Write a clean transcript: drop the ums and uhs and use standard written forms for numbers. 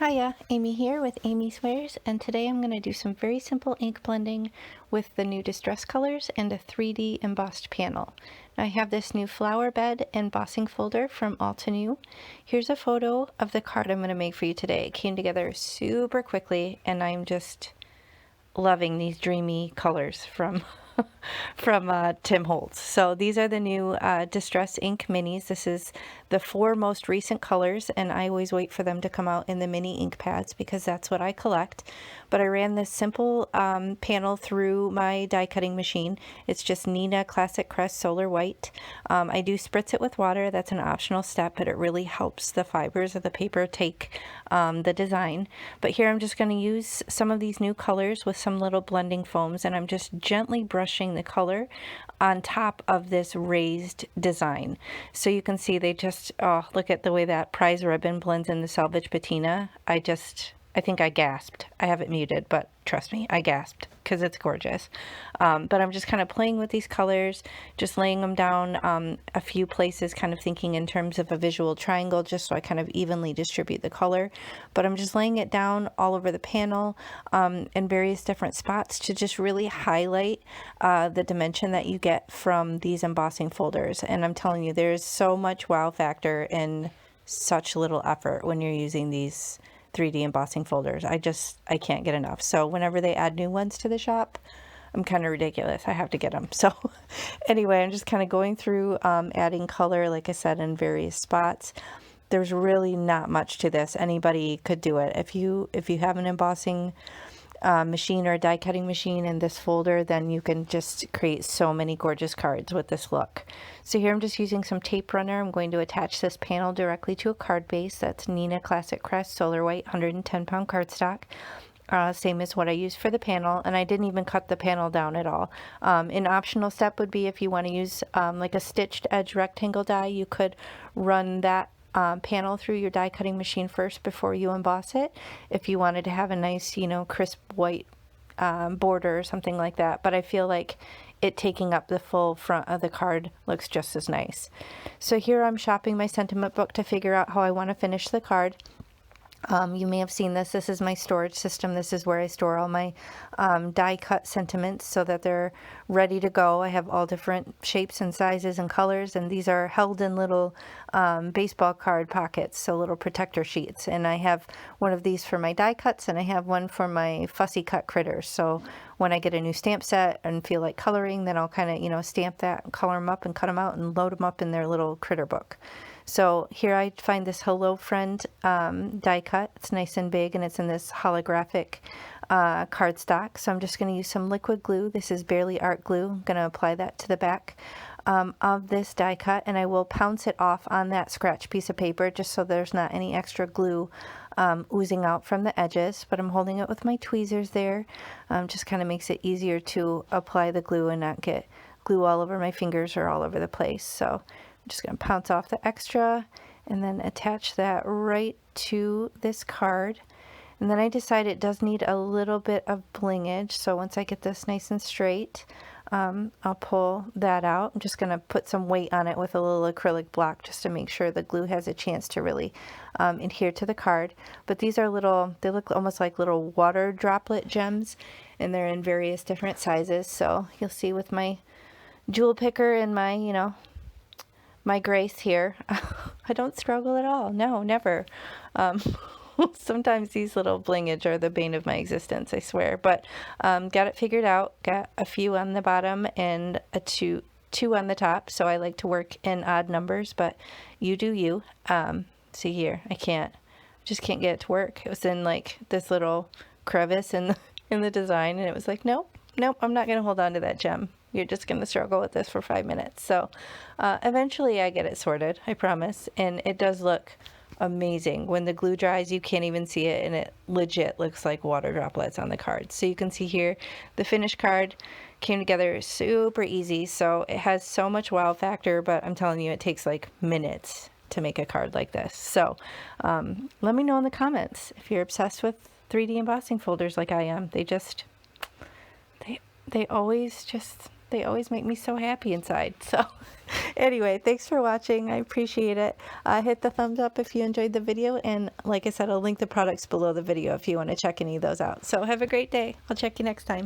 Hiya, Amy here with Amy Swears, and today I'm going to do some very simple ink blending with the new distress colors and a 3D embossed panel. Now I have this new flower bed embossing folder from altenew. Here's a photo of the card I'm going to make for you today. It came together super quickly and I'm just loving these dreamy colors from Tim Holtz. So these are the new Distress Ink Minis. This is the 4 most recent colors, and I always wait for them to come out in the mini ink pads because that's what I collect. But I ran this simple panel through my die cutting machine. It's just Neenah Classic Crest Solar White. I do spritz it with water. That's an optional step, but it really helps the fibers of the paper take the design. But here I'm just going to use some of these new colors with some little blending foams, and I'm just gently brushing the color on top of this raised design. So you can see they just, oh, look at the way that prize ribbon blends in the selvage patina. I think I gasped. I have it muted, but trust me, I gasped because it's gorgeous. But I'm just kind of playing with these colors, just laying them down a few places, kind of thinking in terms of a visual triangle, just so I kind of evenly distribute the color. But I'm just laying it down all over the panel in various different spots to just really highlight the dimension that you get from these embossing folders. And I'm telling you, there's so much wow factor in such little effort when you're using these 3D embossing folders. I can't get enough. So whenever they add new ones to the shop, I'm kind of ridiculous. I have to get them. So anyway, I'm just kind of going through adding color, like I said, in various spots. There's really not much to this. Anybody could do it. If you have an embossing machine or a die cutting machine in this folder, then you can just create so many gorgeous cards with this look. So here I'm just using some tape runner. I'm going to attach this panel directly to a card base. That's Neenah Classic Crest Solar White 110 pound cardstock. Same as what I used for the panel, and I didn't even cut the panel down at all. An optional step would be if you want to use like a stitched edge rectangle die, you could run that panel through your die cutting machine first before you emboss it if you wanted to have a nice, crisp white border or something like that. But I feel like it taking up the full front of the card looks just as nice. So here I'm shopping my sentiment book to figure out how I want to finish the card. You may have seen this. This is my storage system. This is where I store all my die cut sentiments so that they're ready to go. I have all different shapes and sizes and colors, and these are held in little baseball card pockets, so little protector sheets. And I have one of these for my die cuts, and I have one for my fussy cut critters. So when I get a new stamp set and feel like coloring, then I'll kind of, stamp that and color them up and cut them out and load them up in their little critter book. So here I find this Hello Friend die cut. It's nice and big, and it's in this holographic cardstock. So I'm just going to use some liquid glue. This is Barely Art glue. I'm going to apply that to the back of this die cut, and I will pounce it off on that scratch piece of paper just so there's not any extra glue oozing out from the edges. But I'm holding it with my tweezers there. Just kind of makes it easier to apply the glue and not get glue all over my fingers or all over the place. So I'm just going to pounce off the extra and then attach that right to this card. And then I decide it does need a little bit of blingage. So once I get this nice and straight, I'll pull that out. I'm just going to put some weight on it with a little acrylic block just to make sure the glue has a chance to really adhere to the card. But these are they look almost like little water droplet gems, and they're in various different sizes. So you'll see with my jewel picker and my, my grace here, I don't struggle at all. No, never. Sometimes these little blingage are the bane of my existence, I swear. But got it figured out. Got a few on the bottom and two on the top. So I like to work in odd numbers, but you do you. See here, just can't get it to work. It was in like this little crevice in the design, and it was like, nope, I'm not going to hold on to that gem. You're just going to struggle with this for 5 minutes. So eventually I get it sorted, I promise. And it does look amazing. When the glue dries, you can't even see it, and it legit looks like water droplets on the card. So you can see here, the finished card came together super easy. So it has so much wow factor, but I'm telling you, it takes like minutes to make a card like this. So let me know in the comments if you're obsessed with 3D embossing folders like I am. They always make me so happy inside. So Anyway, thanks for watching. I appreciate it. Hit the thumbs up if you enjoyed the video. And like I said, I'll link the products below the video if you want to check any of those out. So have a great day. I'll check you next time.